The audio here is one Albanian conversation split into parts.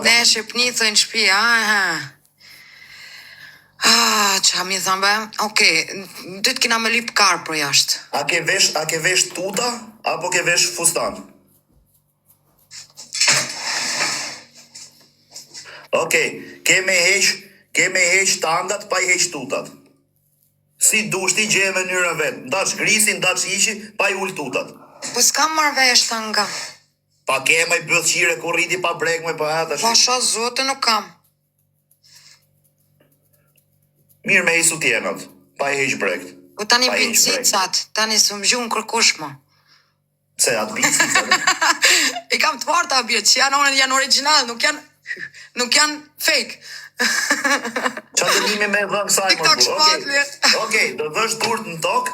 Ne Shqipni thënë shtëpi, qa mi thëmë be? Okej, dytë kina me lip karë për jashtë. A ke vesh tuta, apo ke vesh fustan? Okej, ke me heq tangat, pa i heq tutat. Si dushti gje me mënyrën vetë. Ndaç grisin, ndaç ishi, pa i ull tutat. Po s'kam marrë vesh tanga. Pa ke me bëthqire, kur rriti pa brek me pa hata. Pasha zote nuk kam. Mirë me i sutjenat, pa i heq brekt. Po tani pincicat, tani së më gjunë kërkushma. Se atë pincicat? I kam të parta bje, që janë original, nuk janë fake. Qa të nimi me dhëmë saj më burë? Okej, do vësh durt në tokë,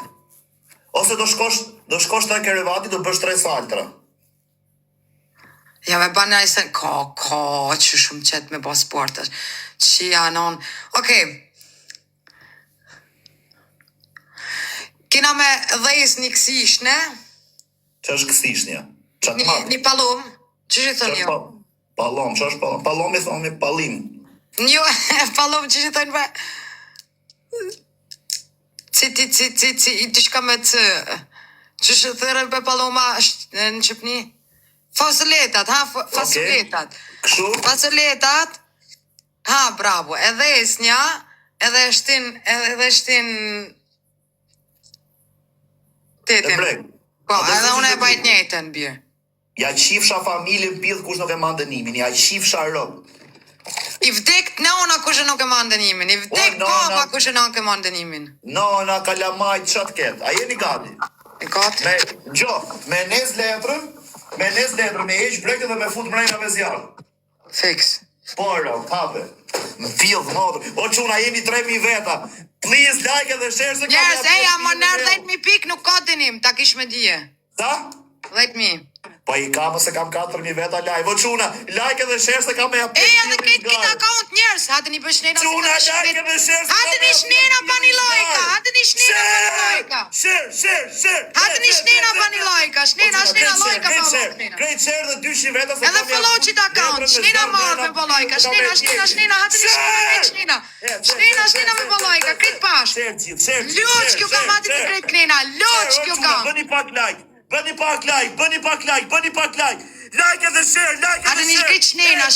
ose do shkosh të Kerevati, do bësh 3 saltra. Ja me bane a i sen, që shumë qëtë me bo sportës. Që janon, okej. Kina me dhejës një kësishne. Që është kësishnja? Një palom, që që thënë jo? Palom, që është palom? Palom i thonë me palim. Një, palom që që thënë be? I të shka me të... Që që thërën be paloma në Qëpni? Fasoletat, fasoletat. Kështu? Fasoletat, bravo, edhe esnja, edhe shtin... Tetin. Po, edhe unë e bajt njëjtën, bje. Ja qifsha familjen pidh kush nuk e mandënimin, ja qifsha rëp. I vdekt nona kush nuk e mandënimin, i vdekt baba kush nuk e mandënimin. Nona, kalamajt, qatë ketë, a jeni gati? E gati? Me nes letrën, me heq brekët dhe me fut mrejna me zjarë. Fix. Porro, kape. Më fillë, modrë. O quna, jemi 3.000 veta. Please, like edhe share se... Njerës, eja, më nërë 10.000 pik nuk ka dënim, ta kish me dje. Ta? 10.000. Pa i kam se kam 4.000 veta live. O quna, like edhe share se kam e ja 5.000 Eja, dhe këtë akaunt njerës, hati një për shnena... Quna, like edhe share se kam e ja 5.000 hati një shnena pa një lajka, hati një shnena pa një lajka. Share. Hati një shnena pa një lajka, shnena lajka pa lajka. Krejt share dhe 200 veta se edhe follow qit akaunt, shnena marrë me pa lajka, shnena, hati një shnena, shnena me pa lajka, krejt pash. Loq kjo kam hati të krejt knena, loq kjo kam. Bëni pak like. Like edhe share, hati një krejt shnena,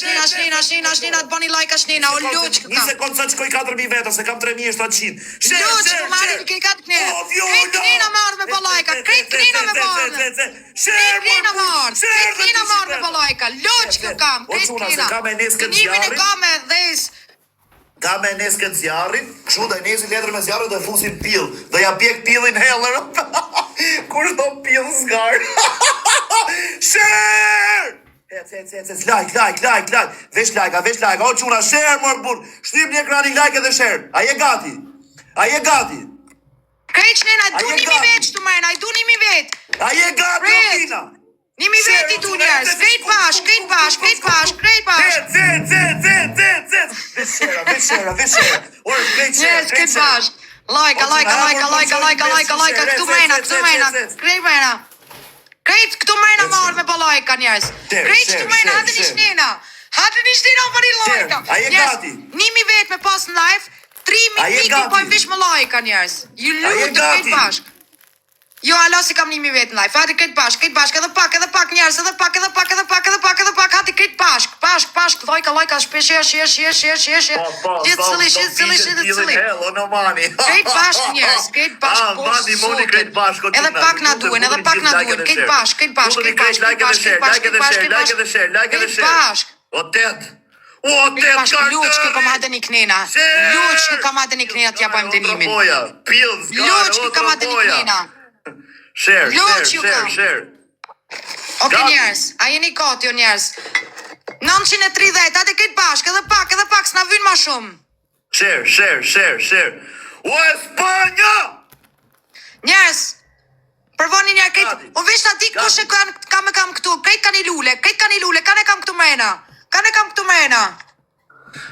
të bani lajka shnena, o loq kjo kam. Një sekund sa qkoj 4.000 veta, se kam 3.700. Loq kjo marrë një krejt knena, krejt knena marrë me pa lajka, krejt knena me marrë. Krejt knena marrë me pa lajka, loq kjo kam, krejt knena. Nimin e kam e dhes. Ka me nes këtë zjarin, kështu dhe nesi letër me zjarin dhe fusin pil, dhe ja pjek pilin heller. Kur do pil zgar. Share! Like. Vesh like. O quna, share mërë bur. Shtyp një ekrani like edhe share. A je gati? Krejq nena, du nimi veç të mërna, i du nimi veç. A je gati, Opina? Nimi veç i du njerës, krejt pash. Vesh share. Njerës, krejt pash. Lajka, këtu mërna. Krejt këtu mërna marrë me pa lajka njerës. Krejt këtu mërna, hati një shnena për një lajka. A je gati? Nimi veç me pas në live, 3.000 piki po i vish me lajka njerës. Ju lutë të krejt pash. Jo, alo si kam nimi vetë në live, hati krejt bashk, edhe pak njerës, edhe pak, hati krejt bashk, lajka, shpesher, gjithë cili. Krejt bashk njerës, krejt bashk, edhe pak na duen, krejt bashk, O tet, luq që kam hadë një knena, t'ja bajmë dënimin. Luq që kam hadë një knena. Share. Oke njerës, a jeni koti o njerës. 930, atë këtë bashk, edhe pak, s'na vynë ma shumë. Share. O Espanja! Njerës, përvoni njerë këtë, o vesh në di kushe kam këtu, këtë kanë i lule, kanë e kam këtu mrena.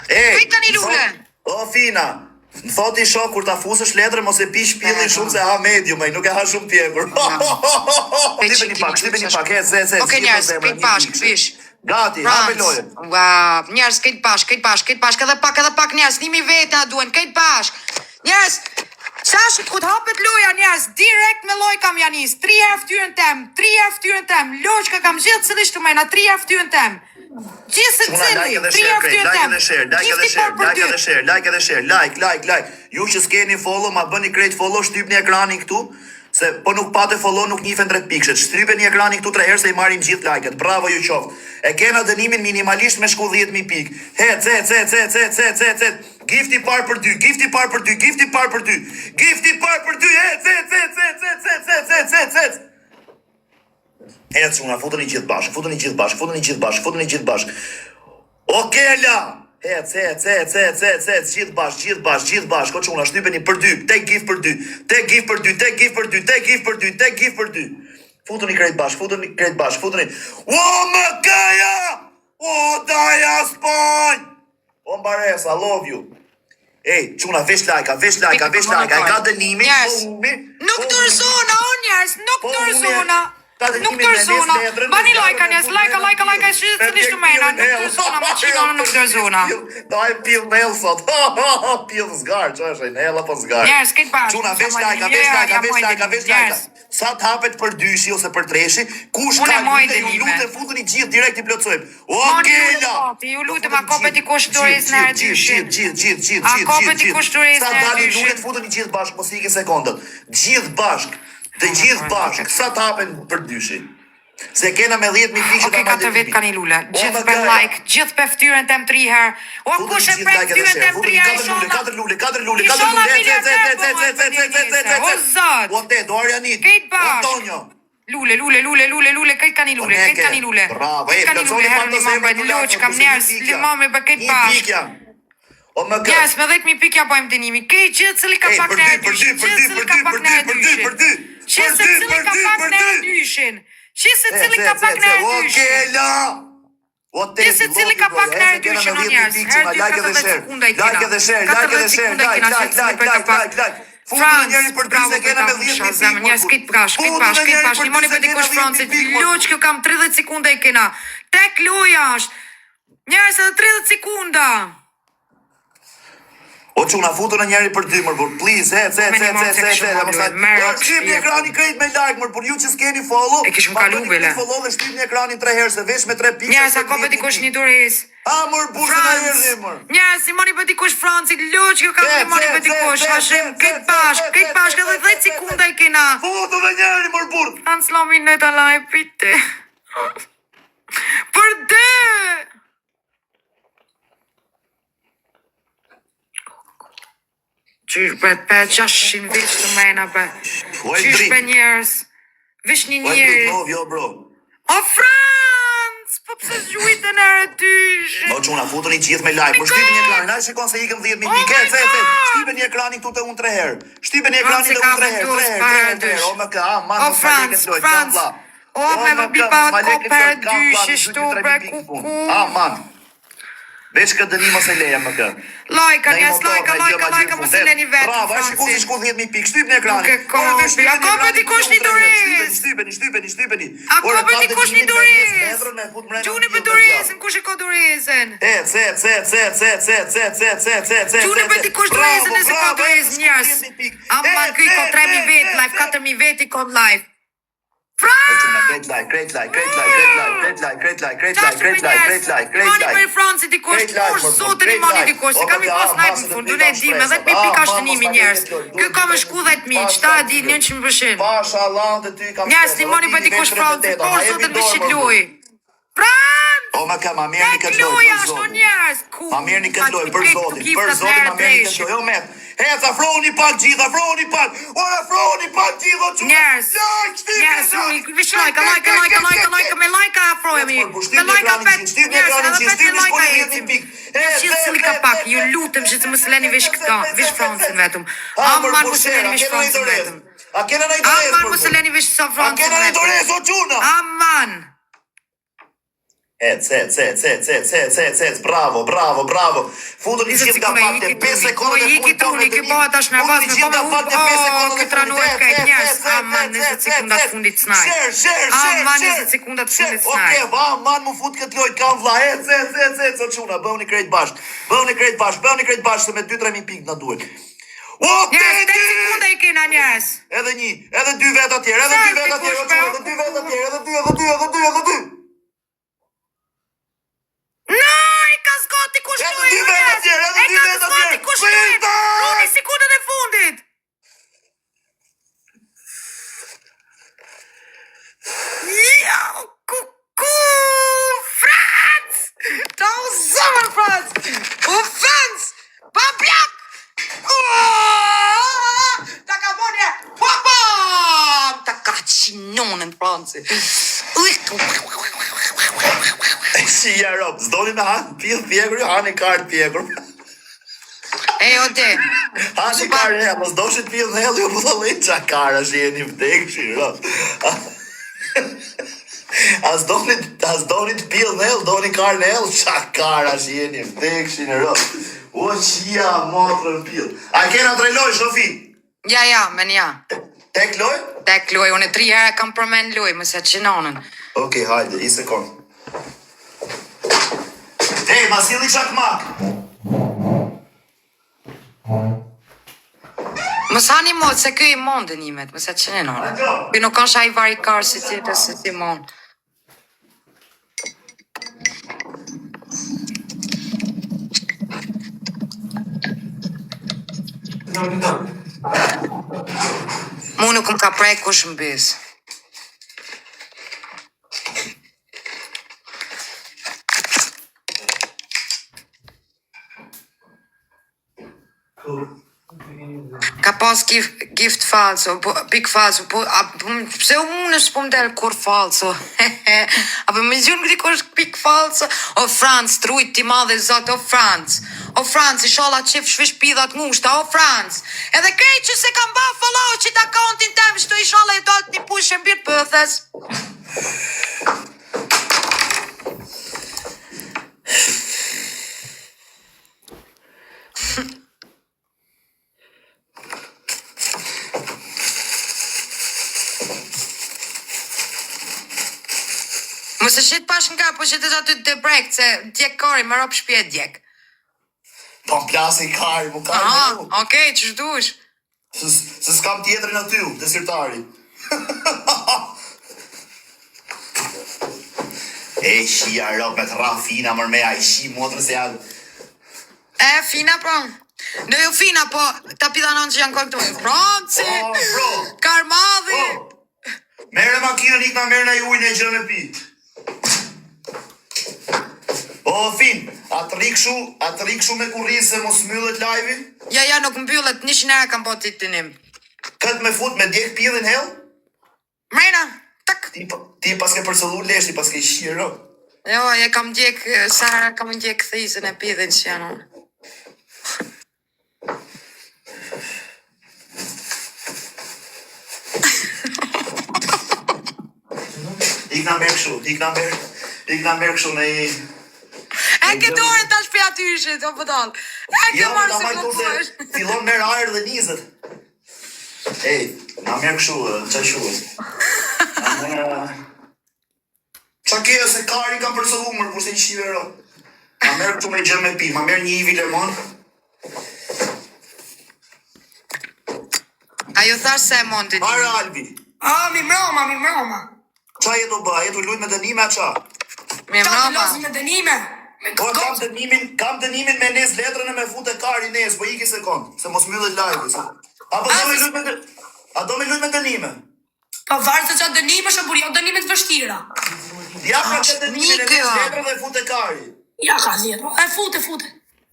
Krejt kanë i lule. O Fina, Më thoti shok kur ta fusësh letrën mos e pish pillin shumë se ha medium, ai nuk e ha shumë pjekur. Shtypeni pak, Okej, njerëz, pik bashk, pish. Gati, hape lojën. Wow, njerëz, këtë bashk, edhe pak njerëz, nimi vetë na duen, këtë bashk. Njerëz, Shashi, ku të hapet loja njerëz, direkt me loj kam janis, 3 herë ftyrën tem, loqka kam gjithë cëllisht të mejna, 3 herë ftyrën tem. Gjithë se cili, 3 herë ftyrën tem. Like edhe share. Ju që s'keni follow, ma bëni krejt follow, shtyp një ekranin këtu, se po nuk pate follow nuk njifen 3 pikshet. Shtype një ekranin këtu 3 herë se i marim gjithë like-et. Bravo ju qoftë. E kena dënimin minimalisht me shku 10.000 pik. Cet. Gifti parë për 2, gifti parë për 2. Cet. Çuna, futuni gjithë bashkë. Okela. Gjithë bashkë. O çuna, shtypeni për 2. Tek gif për 2. Futuni krejt bashkë. O më kaja! O daja spajn! O mbares, I love you. Ej, çuna, vesh like, e ka dënimin. Nuk tërzona, o njerëz, nuk tërzona. Bani lajka njerëz, lajka, cëllisht të mejna, nuk tërzona, ma qinona nuk tërzona. Da e pil nel sot, pil zgar, që është e nel apo zgar. Njerëz, këtë bashkë. Çuna, vesh like. Sa të hapet për 2 ose për 3, kush ka lute, ju lutem futuni gjithë direkt I plotsojmë. O Kela! Ju lutem, a kopet I kushturis në herë dyshin. Gjithë. A kopet I kushturis në herë Sa dalin dyshin. lutet futuni gjithë bashkë, mos iki sekondët. Gjithë bashkë, sa të hapen për 2. Se kena me 10.000 pikë Oke, 4 vetë ka një lule. Gjithë për like, gjithë për ftyrën tem 3 herë. O, kush e për ftyrën tem 3 herë, Ishona? 4 lule. Ishona miliarder, o zot. O te, do Arjanit. Kejt bashk. Antonio. Lule, kejt ka një lule. Bravo, Kejt ka një lule, herë një mamë bëjt loq, kam njerës, limame bë kejt bashk. O më Njerës, me 10.000 pikja bojmë të nimi. Kejt gjithë cili ka pak në herë dyshin. Qëse cili ka pak në herë dyshin. Qëse cili ka pak në herë dyshin. Qëse cili ka pak në herë dyshin, o njerës. Herë 40 sekunda I kena. 40 sekunda I kena, që cili për ka pak. Franz, bravo për ta musha, zemë, njerës, këtë bashk, limoni për dikush Francit, loq kjo kam 30 sekunda I kena. Tek loja është. Njerës edhe 30 sekunda. O çuna, futu në njeri për 2 mërbur, please, shtyp një ekranin krejt me like mërbur, ju që s'keni follow, E kishëm kalu bele. follow dhe shtyp një ekranin 3 herë, se vesh me 3 pikë. Njerës, a kopet dikush një duris. A mërbur, se në erdi mër. Njerës, limoni për dikush Francit, loq kjo kam limoni për dikush, hashim, këtë bashk, edhe 10 sekunda I kena. Futu në njeri mërbur. Hans lomin në të laj, pite. Për 2. Qysh për 600 veç të mena për. Qysh për njerës. Vesh një njeri. O Franz, po pëse zgjujtë në herë dysh. O çuna, futu një gjithë me like, po shtype një ekranin, a shikon se ikëm 10.000 pikë, shtype një ekranin këtu të unë 3 herë. Shtype një ekranin të unë 3 herë. O më ka, O Franz. O me më bipa ko për dysh, shtu për kuku. Man. Veç këtë dëni mos e leja më kë. Lajka, mos e leni vetë, Bravo, a shikon se shku 10.000 pikë, shtyp një ekranin. Nuk e kopi, a kopi dikush një duris. Shtypeni. A kopi dikush një duris. Gjuni për durisën, kush e ko durisën. Gjuni për dikush durisën, nëse ko durisën njerës. Amman këj ko 3.000 vetë, live 4.000 vetë I ko live. Great like. Moni për Francit dikush, kush zotën I moni dikush, se kam I pas live në fund, unë e di me 10.000 pika shtenimi njerës. Kjo ka me shku 10.000, qëta e di 100%. Njerës një moni për dikush Francit, por zotën me shqit luj. Franz! O ma kam, ma mirë një këtë loj, për zotin. Ma mirë një këtë loj, për zotin, ma mirë një këtë loj. Jo me, afroni pak gjithë, afroni pak gjithë, o që. Njerës, vish lajka, me lajka afrojemi. Me lajka pet, njerës, edhe pet me lajka jetim. Gjithë cili ka pak, ju lutem që të më seleni vish këta, vish Francin vetëm. Amman më seleni vish Francin vetëm. Amman më seleni vish sa Francin vetëm. Amman. Bravo. Futu një gjithë ka pak të 5 sekunde. Iki truni, ki po atash nervos, me po me këtë ranuet kajt njerës. Amman. man 20 sekundat fundit snaj. Man 20 sekundat fundit snaj. Okej, man mu fut këtë lojt kam vlla. Ec, o çuna, bëuni krejt bashk. Bëuni krejt bashk se me 2-3 mijë pikë na duhet. Njerës, 10 sekunda i kena njerës. Edhe 2 vetë atjerë, edhe 2 vetë atjerë, o çuna, edhe 2 vetë atjerë, edhe 2. No, i ka zgati kushtuin njerës. E ka zgati kushtuin. Runi sekundët e fundit. Franz! Ta u zëmër, Franz! Franz! Pa plak! Ta ka bonje! Ta ka qinonën, Franci! Si Rob, s'doni me hanë pjekur, hanë i kartë pjekur. O te! Hanë i kartë, mos doshit pjellë në hellë, ju më thëllin qa kara që jeni vdekë, Rob. As doni të pjellë në hellë, doni karë në hellë, qa kara që jeni vdekë, Rob. O qia, motrën pjellë. A kena të rejloj, Shofi? Ja, men ja. Tek loj? Tek loj, unë 3 herë kam përmen loj, më se qinonën. Okej, hajde, i sekund. Ej, ma sili çakmak. Më sani mod, se kjo i mondë nimet, më se qinonën. Kjo nuk është ai varikar si tjetër se ti mond. Mu nuk më ka prej kush më bis. Ka pas gift falso, pik falso, pse unë s'po më del kur falso? Apo me gjurë këti kur pik falso? O Franz, trujt ti madhe zot, o Franz, i shala qef shvish pidhat ngushta, o Franz, edhe krej që se kam ba follow që ta kontin tem, shtu i shala i dalt një push e mbirë pëthes. Mëse shit pash nga, po shitet aty të brekt, se djek kari, më rop shpje djek. Po plasi kari, mu kari me ju. Okej, që shdush? Se s'kam tjetërin aty, të sirtari. Shia Rob me të ra fina mërmeja, shi motrë se janë. Fina, pra. Në ju fina, po, ta pidanon që janë këtu. Franci! Bro! Karmadhi! Mere makinën, ikna mere në ujnë e gjënë me pitë. Fin, atë rikshu me kurrizë se mos mbyllet live-i? Ja, nuk mbyllet, 100 herë kam po të nim. Këtë me fut me djek pillin hell? Mrena, tak. Ti paske përcëllu leshti, paske i shiro. Jo, ja kam djek, sa herë kam djek thizën e pillin që janë unë. Ikna merë këshu në i... E ke dorën tash për aty ishit, o pëtall. E ke marë se më pësh. Fillon merë ajer dhe nizët. Na merë këshu, qa shuë. Qa kje se kari kam përcëllu mërë, kurse i shive ro. Na merë këshu me gjë me pi, ma merë një ivi lemon. A ju thash se e mund të një. Hara Albi. Mi mroma. Qa jetu ba, jetu lujt me dënime a qa? Mi Qa të mroma. losin me dënime? Po, kam dënimin me nes letrën e me fute kari nes, po iki sekund, se mos mbyllet live. A do me lujt me dënime? Po varë se qa dënime shë buri, jo dënime të vështira. Ja pra që dënimin e nes letrën dhe fute kari. Ja ka zjetro, e fute.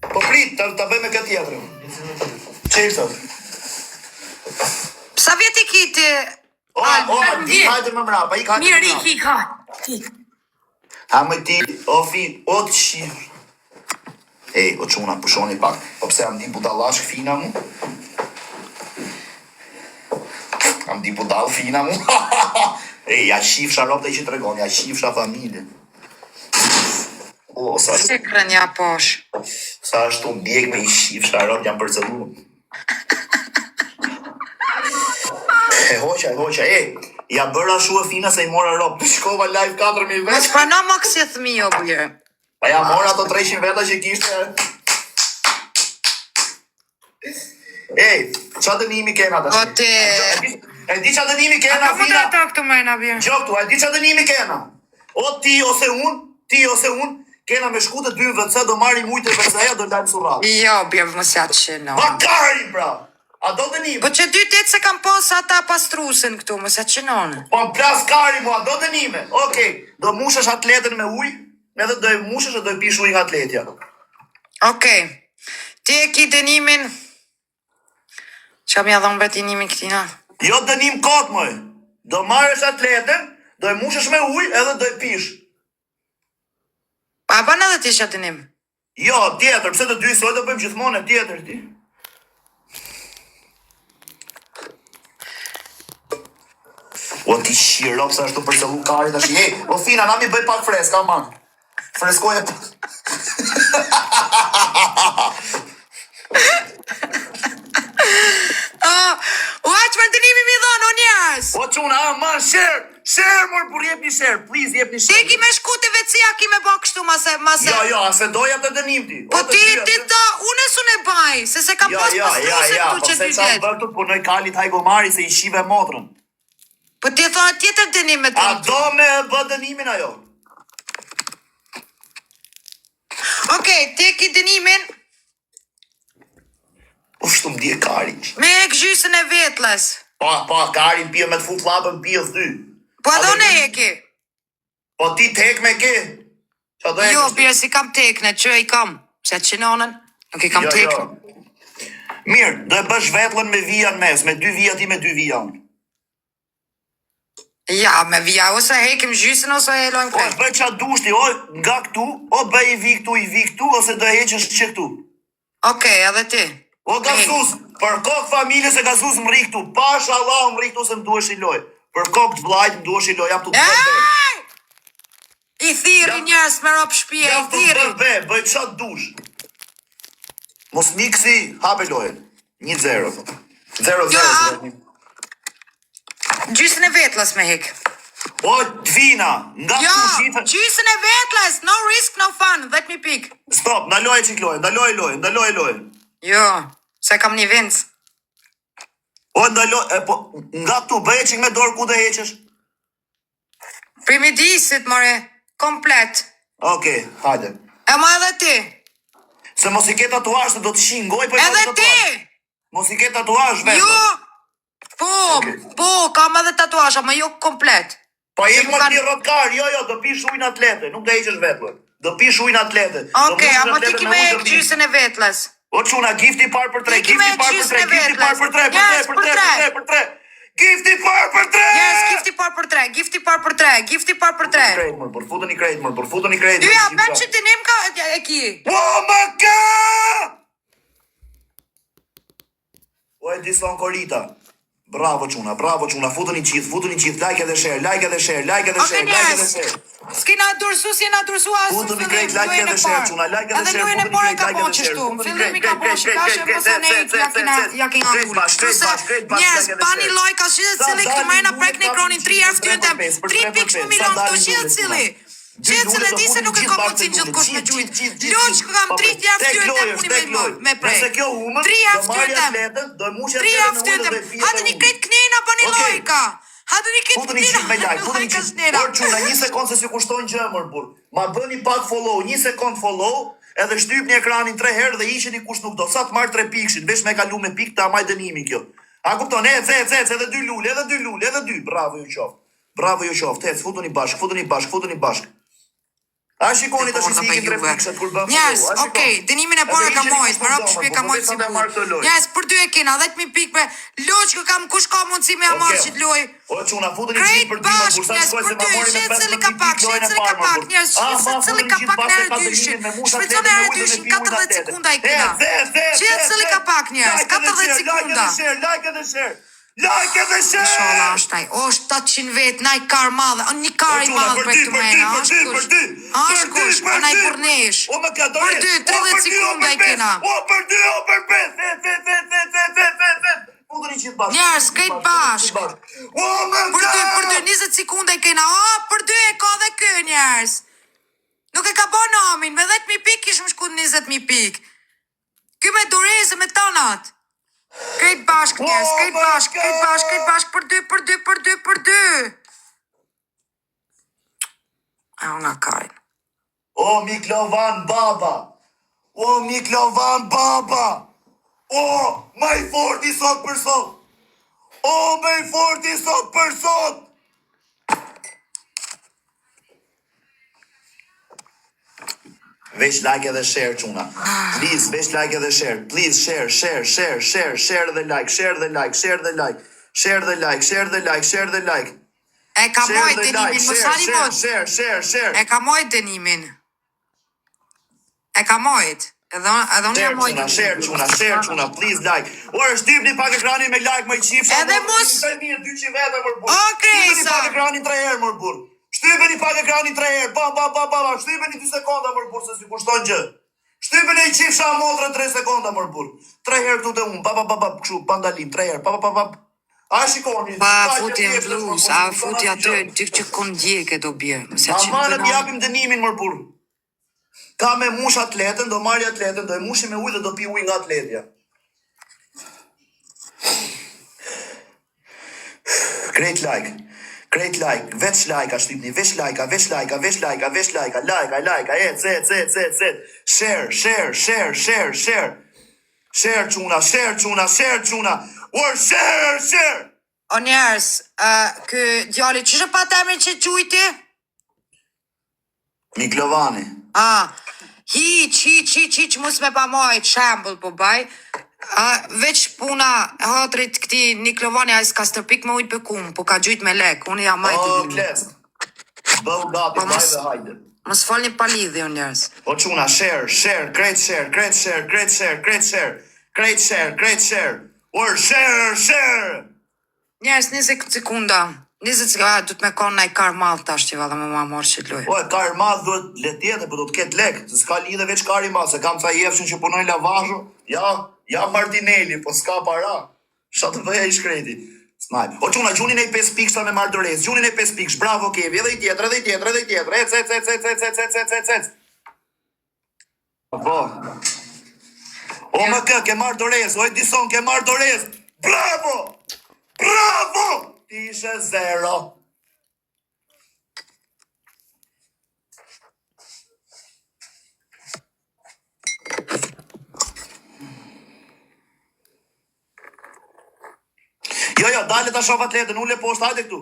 Po prit, ta bëj me këtë tjetërën. Që i thot? Sa vjeti ki ti? Di hajde më mrapa, i hajde më Mirë, mrapa. ik, hajde. Ha më ti, fin, o të shirë. O quna, pushoni pak. Po pse am di budalash fina mu? Am di budal fina mu? Ja shifsha rob dhe i që të regon, ja shifsha familje. Sa Se kërënja posh. Sa ashtu ndjek me i shifsha rob, jam përcëllu. E hoqa, ja bëra shu e fina se i mora rob. Shkova live 4.000 Mos vetë. prano më kësi thmi o bujë. Pa ja mora ato 300 veta që kishte. Qa dënimi kena të O te... E di qa dënimi A kena ka më fina? drejta këtu më na bje? Gjoktu, e di qa dënimi kena? O ti ose unë, kena me shku të 2 VC do marrim ujtë e VC-ja do lajmë surrat. Jo, bje mos ja të shino. Bakari, bra! A do dënim? Po që dy tetë se kam pas ata pastrusin këtu, mos ja të shinonë. Po në plas kari mua, do dënime. Okej, do mushesh atletën me ujë, edhe do e mushesh e do e pish ujë nga atletja. Okej. Ti e ki dënimin... Qa mja dhonë bët dënimin këtina? Jo dënim kot, moj. Do marrësh atletën, do e mushesh me ujë edhe do e pish. Pa ban edhe ti shë dënim? Jo, tjetër, pse të dy sot do bëjmë gjithmonë e tjetër ti. O ti shiro, pëse ashtu për qëllu kari të shi. O fina, na mi bëj pak freska, man. Freskoj e pak. O aqë për dënimi mi dhonë, o njerës! O quna, man, share, mor, për jep një share, please, jep një Ti share. ki me shku të vecia, ki me bë kështu, mase... Jo, ase doja të dënim ti. Po ti do, unë e su ne baj, se kam pas pastrusin tu që po se dy qa tetë. bërë të punoj kalit hajgomari se i shive motrën. Po ti thonë tjetër dënim me të A do me bë dënimin ajo? Okej, ti ki dënimin Po shtu m'dje kari. me e këgjysën e vetles. Pa, kari pje me të fut lapën pje thë. Po edhe unë e ki. Po ti tek me ke? Qa do e Jo, kështu? bjerë si kam tekne, që i kam. Se të qinonën, nuk i kam tekne. Mirë, do e bësh vetlën me vija në mes, me 2 vija ti me 2 vija unë. Ja, me vija, ose hekim gjysën, ose e lojmë O, krejt. bëj qa dushti, o nga këtu, o bëj i vi këtu, ose do e heqësh që këtu. Okej, edhe ti. O gazus, për kokë familjes e gazus më ri këtu, pash Allah më ri këtu se më duesh i loj. Për kokë të vlajt më duesh i loj, jam të të bërbe. I thiri njërës me ropë shpje, i Jam të thiri. bërbe, bëj qa dush. Mos miksi, hape lojën. 1-0. 0-0. Gjysën e vetles me hek. O, Dvina, nga Jo, këtu shifë. gjysën e vetles, no risk, no fun, 10.000 pik. Stop, ndaloj e qik lojën, ndaloj lojën. Jo, se kam një vinc. O, ndaloj, po, nga këtu, bëj e qik me dorë ku dhe heqesh. Primi disit, more, komplet. Okej, hajde. E ma edhe ti. Se mos i ke tatuazh se do të shingoj, po i Edhe ka ti. tatuazh. Mos i ke tatuazh vetë. Jo, po, kam edhe tatuazh, ama jo komplet. Po Se ik mu më kanë- ti rrotkar, jo, do pish ujin atlete, nuk do heqesh vetë. Do pish ujin atlete. Okej, ama ti ki me e gjysën e vetles. O çuna, gifti par për 3, Ti ki me gifti par për gjysën 3, e gifti par për 3, vetles. për 3, për 3. Gifti par për 3. Yes, gifti par për 3, gifti par për 3, gifti par për 3. Krejt, mor, por futën i krejt, mor, por futën i krejt. Ja, ben që të nim ka e ki. O, më ka! O, e dison korita. Bravo çuna, futën i gjithë, like edhe share, like edhe share, like edhe Okej, share, like edhe njerës. share. S'ki na dursu, si na dursu asë Futën i krejt, like edhe share, çuna, like edhe share. Edhe lojën e futën i pare krejt, ka like bo edhe share, qështu. futën i Fillim i krejt, ka bo shkashe, mësa ne ja kina angull. Njerës, bani lojka, shqyë cili këtë marina prek në ekronin 3 herë ftyrën tem. 3 pikë shmë milion këto shqyë cili. Shqyë cili di se nuk e ka mundësin gjithë kush me gjujt. Loq që kam 3 herë ftyrën tem puni me prej. 3 herë ftyrën tem. 3 herë ftyrën tem. Hadi një krejt knejna bani lojka. Hadi një krejt Futën i gjithë me like, futën i lojka gjithë. snera. Por çuna, 1 sekond se si kushtojnë gjëmër, bur. Ma bëni pak follow, 1 sekond follow, edhe shtypni ekranin 3 herë dhe hiqeni kush nuk do. Sa të marr 3 pikshin, veç me kalu me pikë ta maj dënimi kjo. A kupton? Edhe 2 lule, edhe 2. Bravo ju qoftë. Bravo ju qoftë. Ec, futuni bashk. A shikoni tash si ikin 3 pikshat kur bën. Njerëz, okej, dënimin e parë ka mojt, më rap shpje ka mojt si burr. Njerëz, për 2 e kena, 10.000 pikë me loq që kam kush ka mundësi me marr çit loj. O çuna, futuni Krejt gjithë për dy bashk, bursa njerëz, shkoj se për ma 2, mori me shetë 15 cili ka pak, pikë lojën e shetë cili ka parë, pak, bur. njerëz, shetë cili ka pak në dyshin. Shpejton e dyshin 40 sekunda i kena. Shetë cili ka pak, njerëz, 40 sekunda. Like edhe share. Inshallah është ai. O 700 vet, nai kar madhe. O një kar i madh për të mëna. Është kush, po nai burnesh. O më ka dorë. Për 2, 30 sekunda i kena. O për 2, o për 5. Mundoni gjithë bashkë. Njerëz, krejt bashk. Oh my Për dy god! 20 sekonda i kena. Për dy e ka dhe ky njerëz. Nuk e ka bën namin, me 10.000 pikë kishëm shku 20.000 pikë. Ky me Doreze me tonat. Krejt bashk njerëz, krejt bashk, për dy. A nga kajnë. O Miklovan baba! O Miklovan baba! O, më i forti sot për sot! O, më i forti sot për sot! Veç like edhe share çuna. Please, veç like edhe share. Please share dhe like, share dhe like. E ka mojt dënimin, mos hali mot. Share. E ka mojt dënimin. E ka mojt. Edhe unë jam mojt dënimin. Share çuna, please like. Ora shtypni pak ekranin me like më i qifsha. Edhe mos. 200 vete më burr. Okej, Shtypni sa. pak ekranin 3 herë më burr. Shtypni pak ekranin 3 herë. Ba. Shtypni 2 sekonda më burr se si kushton gjë. Shtypni i qifsha motrën 3 sekonda më burr. 3 herë këtu te unë. Ba, kështu pandalim 3 herë. Pa. A shikoni. Pa futi në bluz, a futi atë ty që kondjeke do bje. Amanët japim dënimin më burr. Ka me mush atletën, do marri atletën, do e mushi me ujë dhe do pi ujë nga atletja. Great like, veç like, shtypni, veç like, share çuna, or share. O njerës, kë djali që shë pa temrin që qujti? Miklovani. Hiq, mus me pa mojt, shembul po baj. Veç puna hatrit këti Niklovani a s'ka stërpik me ujt për kumë, po ka gjujt me lek, unë jam majtë O, dhimi. kles. Bëu gati, bajve hajde. Mos falni pa lidhje, o njerës. O çuna, share, great share. Or share. Njerës, 20 sekunda. 20 sekunda, du të me konë na i kar malë tash që valla me ma morë që t'loj. O, kar madh duhet letjetë, po do të ketë lek, se s'ka lidhe veç kari madh, se kam ca jefshin që punojnë lavazho, ja Martinelli, po s'ka para. Sha të bëja i shkreti. Snajp. O çuna, gjunin e 5 pikështa me Mardores, gjunin e 5 pikësh, bravo Kevi, edhe i tjetër. Ec. Po. O më kë, ke Mardores, o Edison, ke Mardores. Bravo! Ti ishe 0. Jo, dale ta shoh atletën, ule poshtë, hajde këtu.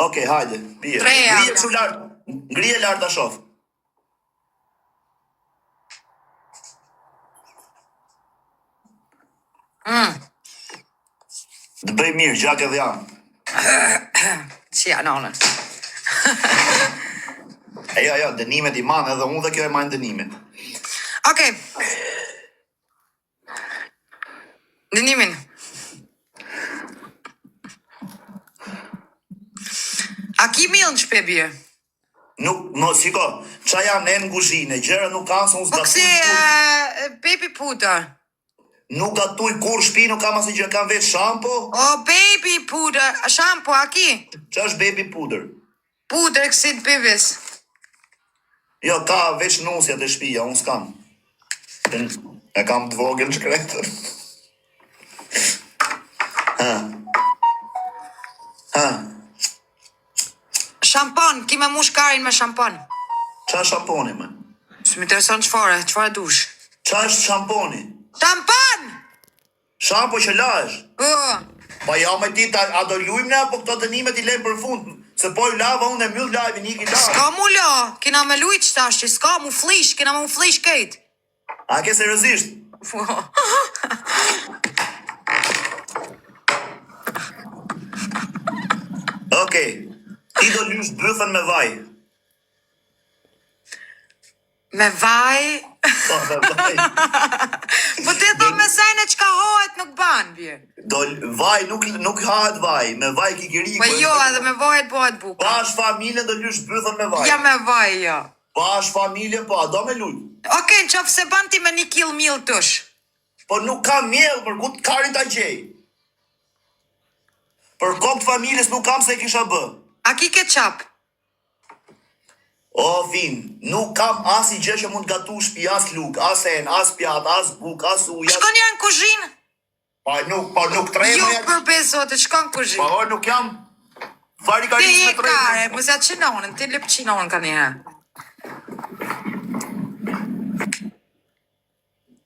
Okej, hajde, pije. Ngrije kështu lart, ngrije lart ta shoh. Të bëj mirë, gjak edhe jam. Që janë onën. Jo, dënimet i manë, edhe unë dhe kjo e majnë dënimet. Okej. Dënimin. A ki milë në shpebje? Nuk, shiko, qa janë në kuzhinë, gjëra nuk kanë se unë Po s'gatuj kësi baby puder. Nuk gatuj kur shpi, nuk kam asë gjë, kam veç shampo. O baby puder, shampo, a ki? Qa është baby puder? Puder kësi të bebis. Jo, ka veç nusjat e shpija, unë s'kam. E kam të vogël shkretër. Shampon, ki me mush karin me shampon. Qa shamponi, me? Së më intereson qëfare dush. Qa është shamponi? Shampon! Shampo që lash? Po. Pa ja me ti, a do lujmë ne, apo këto dënimet i lejmë për fund? Se po i lava, unë e mjull lajve, një ki lava. Ska mu la, kina me lujt qëtash që ska mu flish, kina mu flish kejt. A ke seriozisht? Po. Okej, ti do lysh bëthën me vaj. Me vaj? Po, me vaj. Po ti thot me sajnë që ka hohet nuk ban, bje. Vaj, nuk hahet vaj, me vaj kikiriku. Po jo, edhe me vajet bëhet buka. Pash familjen do lysh bëthën me vaj. Ja me vaj, ja. Bash familje, po, a do me lujt. Okej, në qofë se ban ti me 1 kill mill tush. Po nuk kam mjell, për ku të karin ta gjej. Për kokë të familjes nuk kam se kisha bë. A ki ketchup? O, vin, nuk kam as i gjë që mund gatu shpi, as luk, as en, as pjat, as buk, as uj, as... Shkon janë në kuzhinë? Pa nuk trejme... Jo, për bezote, shkon në kuzhinë. Pa, nuk jam... Fari ka Ti risë e me trejme. kare, më sa qinonën, ti lëp qinonën ka një.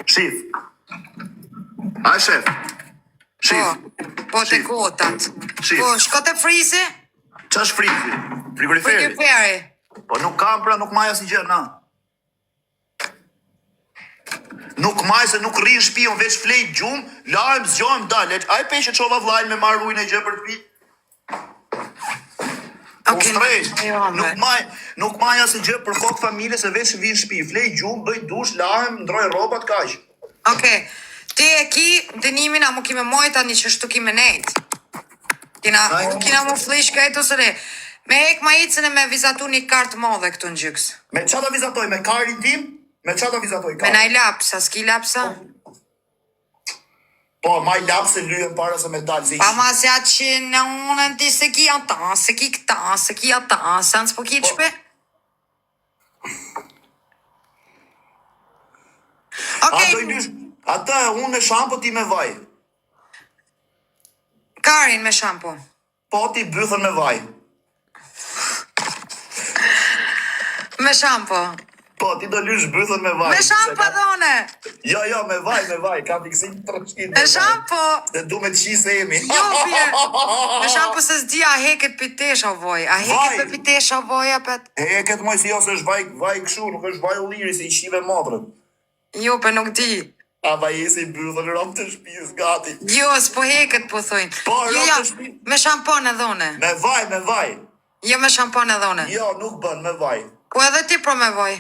Shif. A, shef. Shif. Po të kotat. Shif. Po, shko të frizi? Qa është frizi? Frigoriferi? Frigoriferi. Po nuk kam, pra nuk maja si gjë, na. Nuk maj se nuk rrinë shpion, veç flejt gjumë, lajmë, zgjojmë, dalet. A e peshe qova vlajnë me marrë ujnë e gjë për të pi? Okej, Nuk maja si gjë për kokë familje se veç vinë shpi. Flejt gjumë, bëjt dush, lajmë, ndroj robat, kaq. Okej, ti e ki dënimin, a mu kime mojta një që shtu kime nejt. Kina mu flish këtë ose re. Me ek ma icën e me vizatu një kartë modhe këtu në gjyks. Me qa da vizatoj? Me karin tim? Me qa da vizatoj? Me naj lapsa, s'ki lapsa? Po, maj lapse lyën para se me dalë zi. Pa ma se atë që në unën ti se ki ata, se ki këta, se ki ata, se në s'po ki qpe? Okej, Ata, unë me shampo, ti me vaj. Karin me shampo. Po, ti bythën me vaj. Me shampo. Po, ti do lysh bythën me vaj. Me shampo dhone. Jo, me vaj, ka pikësim të rëshkin. Me shampo. Se du me të qisë emi. Jo, bje. Me shampo se s'di a heket pitesha voj. A heket për pitesha voj, apet. Heket moj si jo se është vaj këshu, nuk është vaj ulliri si i shive modrën. Jo, për nuk di. A vaj e si bythën rom të shpis, gati. Jo, s'po heket po thojnë. Po, Jo, rom të shpis. me shampon e dhone. Me vaj. Jo, me shampon e dhone. Jo, nuk bën, me vaj. Po edhe ti pro me voj.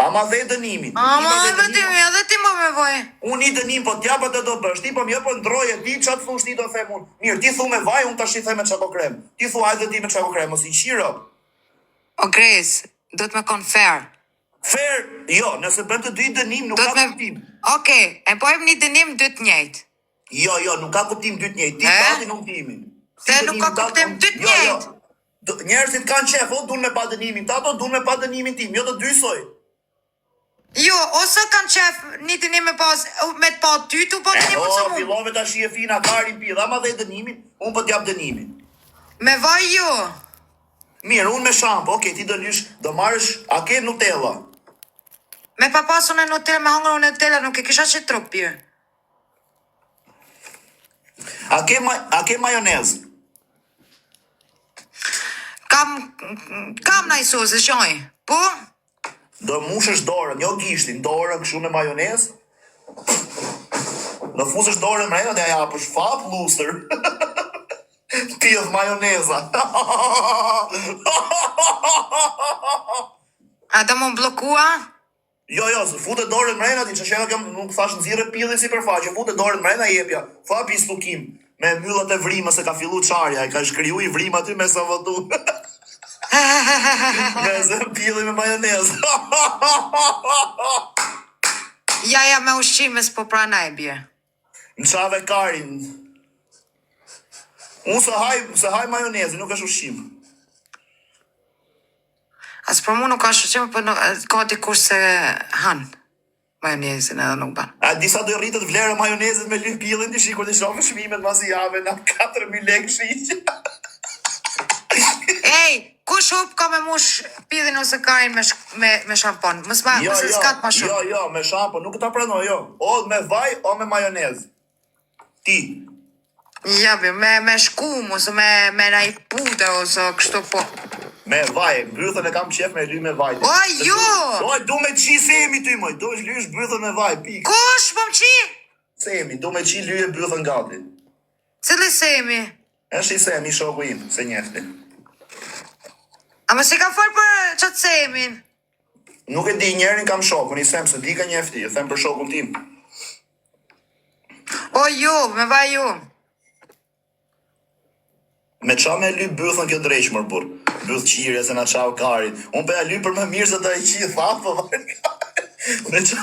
Ama dhe dënimin. Ama edhe ti mo me voj. Unë i dënim, po t'ja për të do bësh, ti po m'jo po ndroje, ti qatë thush ti do them unë. Mirë, ti thu me vaj, unë tash i them me qako krem. Ti thu ajde ti me qako krem, mos i qiro. O Grace, do të me konë fair. Fair, jo, nëse bëm të dy dënim, nuk ka kuptim. Okej, e pojmë një dënim dy të njëjtë. Jo, nuk ka kuptim dy të njëjtë. Ti pati nuk timin. Se nuk ka kuptim dy të njëjtë. Njerëzit kanë qef, o dun me pa dënimin tato, dun me pa dënimin tim, jo të dysoj. Jo, ose kanë qef një dënim me të pa ty, tu po dënimin që mu. Fillove ta shie fina, karin pidha, ma dhe dënimin, unë po t'jap dënimin. Me vaj jo. Mirë, unë me shampo, okej, ti do lysh, do marrësh, a ke Nutella? Me papasun e Nutella, me hangër unë Nutella, nuk e kisha që trup pjë. A ke majonez? Kam naj sosë, shoj. Po? Do mushësh dorën, jo gishtin, dorën këshu me majonez. Do fusësh dorën mrena dhe aja për shfap luster. Pjedh majoneza. A do më blokua? Jo, fute dorën mrena, ti që shena kem, nuk thash nëzire pjedhe si përfaqe, fute dorën mrena jepja, fa pistukim, me myllat e vrima se ka fillu qarja, i ka shkriju i vrima ty me sa vëtu. Me zë pjedhe me majonez. Ja, me ushqime s'po prana e bje. Në qave karin. Unë se haj majonezi, nuk është ushqim. As për mu nuk ka ushqime, për ka dikur se han majonezin edhe nuk ban. A disa do rritët vlerë majonezit me lyp pillin të shikur të shofë shmimet masi jave në 4.000 lekë shiqë. Ej, kush hup ka me mush pidhin ose karin me shampon? Mëse s'kat ma shumë. Jo, me shampon, nuk ta pranoj, jo. O me vaj, o me majonez. Ti. Jabi, me shkum, ose me naj puder, ose kështu po. Me vaj, mbythën e kam qef me ly me vaj. O, jo! O, du me qi semi ty, moj, du është lysh mbythën me vaj, pik. Kush, po më qi? Semi, du me qi lyje mbythën gati. Cili semi? Është i semi, shoku im, se njefti. A më si ka folë për qatë semin? Nuk e di njerin kam shokun, i sem se di ka njefti, e them për shokun tim. O, jo, me vaj jo. Me qa me lyp bythën kjo drejq, mërë bur. Byth qire se na qau karit. Unë për ja lyp për më mirë se do i qi thamë, po me qa...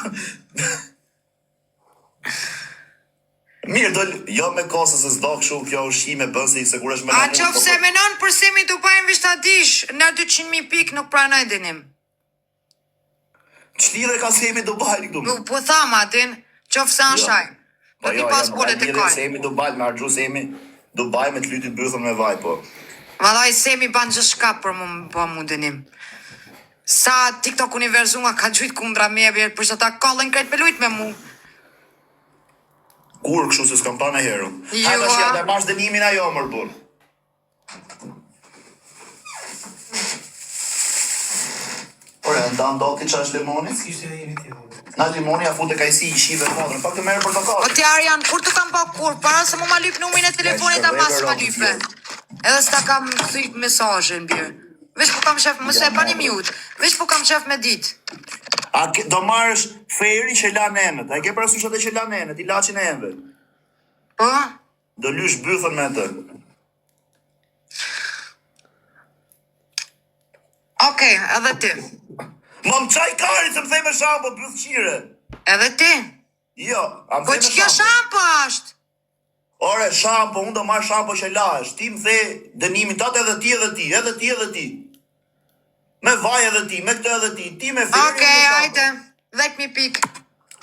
Mirë, jo me kosë se s'do këshu kjo ushqime bën se i sekur është me A qof se menon për semi të pajnë visht dish, në 200.000 pik nuk pranoj dinim. Qlidhe ka semi Dubai këtu? Po thama atin, qof se në shaj. Po jo, pasportet e kaj. Semi Dubai, me argju semi Dubai me të lytit bythën me vaj, po. Valaj semi ban gjë shka për mu dinim. Sa TikTok univerzu nga ka gjujt kundra me bjerë, për që ta kallën krejt me lujt me mu. Kur kështu se s'kam pa në herë. Jo, Hajta që ja mash dënimin ajo mërë bur. Ore, ndo ti qa është limoni? Na limoni a fut e kajsi i shive kodrën, pak të merë për të O ti Arjan, kur të kam pa kur, para se mu ma lyp numin e telefonit ta mas ma lype. Edhe s'ta kam thyp mesazhin bjerë. Vesh po kam shef, mëse pa një mute, vesh po kam shef me dit. A do marrësh Feri që la nenët, a ke parasysh atë që la nenët, i laqin e enve. Po? Do lysh bythën me të. Okej, edhe ti. Më më qaj karit se më thej me shampo, byth qire. Edhe ti? Jo, a më Po thej me që kjo shampo është? Ore, shampo, unë do marrë shampo që lash, ti më thej dënimin tatë edhe ti edhe ti, edhe ti edhe ti. Me vaj edhe ti, me këtë edhe ti me Feri. Okej, hajde, 10.000 pik.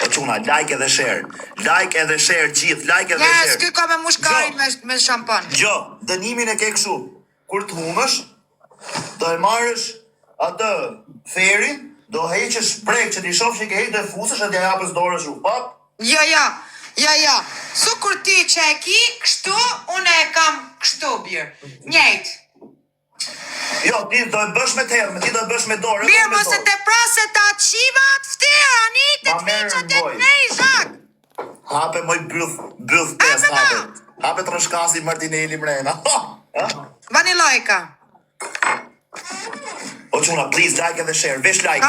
O quna, like edhe share, gjithë, like edhe Yes, share. ky ka me mushkarin me shampon. Gjo, dënimin e ke këshu, kur të humësh, do e marrësh atë Ferin, do heqësh prek që t'i shof që i ke heqë dhe fusësh e t'ja japës dorës u, pap? Ja. Su kur ti që e ki, kështu, unë e kam kështu bjerë. Njejt. Jo, ti do e bësh me terme, ti do e bësh me dorë. Mirë, mëse të prase të qivat, ftira, një të Ma të merë fiqët e në të nej, zhak. Hape moj byth pes, hape të rëshkasi Martinelli mrena. Bani lajka. O quna, please, like edhe share, vesh like.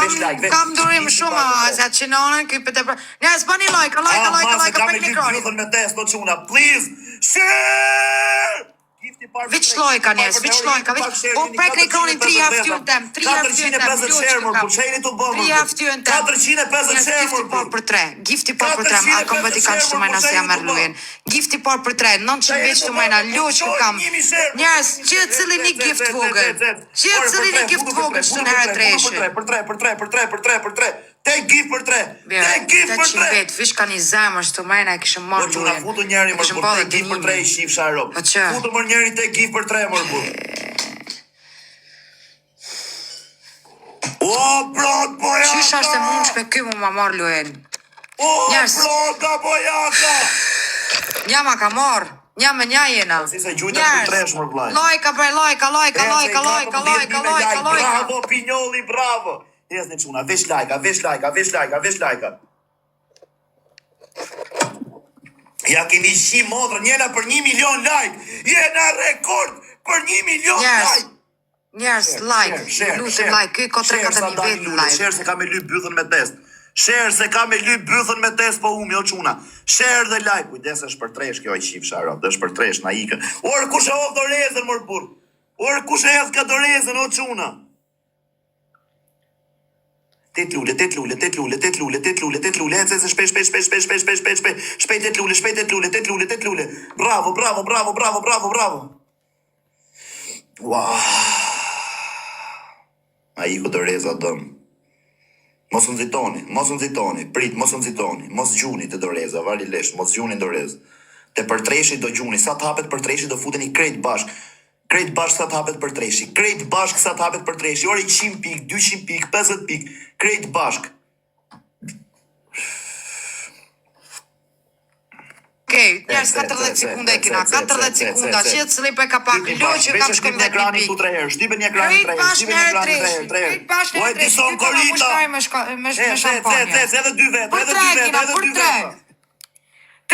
Kam durim shumë, se që në onën këj për të për... Njerës, bani lajka, Mase për kam e mikroni. bythën me test, o quna, please, share! Viç lojka njerës, viç lojka, o prek në ekranin 3 haftyën tem, 3 haftyën tem, 450 share, mërë, qeni të bëmë, 3 haftyën tem, 450 share, gifti par për 3, gifti par për 3, a kom bëti kanë që të majna se jam erë lujen, gifti par për 3, 900 veç të majna, lu që kam, njerës, që e cili një gift vogël, që e cili një gift vogël që të në herë të reshi. Për 3, te gift për 3, te gift për 3. Vet, vish ka një zemër që të majna e kishë marrë lujen. Po që futu njeri më shpër te gift për 3 i shif sharo. Futu më njeri te gift për 3 më shpër. O, plot bojaka! Qysh ashtë e mund shpe ky mu ma marrë lujen? O, plota bojaka! Nja ma ka marrë, nja me nja jena. Si se gjujtë për 3 më blaj. Lajka bre, lajka. Bravo, Pinjolli, bravo! Jes në quna, vesh lajka. Ja keni shi modrë, njena për 1 milion like! Jena rekord për 1 milion like! Njerës, like, lutim like, këj ko 3-4 vetë like. Share se ka me lyp bythën me test. Po umi, o quna. Share dhe like, kujdes është për tresh kjo i shif sharo, dhe është për tresh, na ikën. Orë kush e hodh dorezën, mor burr. Orë kush e hedh ka dorezën, o quna. Tet lule, ecë shpejt tet lule. Bravo. Wow. A i ku doreza dëm. Mos unë zitoni, prit, mos unë zitoni, mos gjuni të doreza, vari lesh, mos gjuni doreza. Te përtreshi do gjuni, sa të hapet përtreshi do futeni krejt bashk sa të hapet përtreshi, ori 100 pik, 200 pik, 50 pik, krejt bashk. Okej, njerës 40 sekunda e kina, 40 sekunda, që jetë sëllip e ka pak, lo që kam shkëm dhe një pik. Shtypen një ekranin 3 herë, Krejt bashkë një treshi, ty ka me mushkaj me shampanja. Edhe 2 vetë,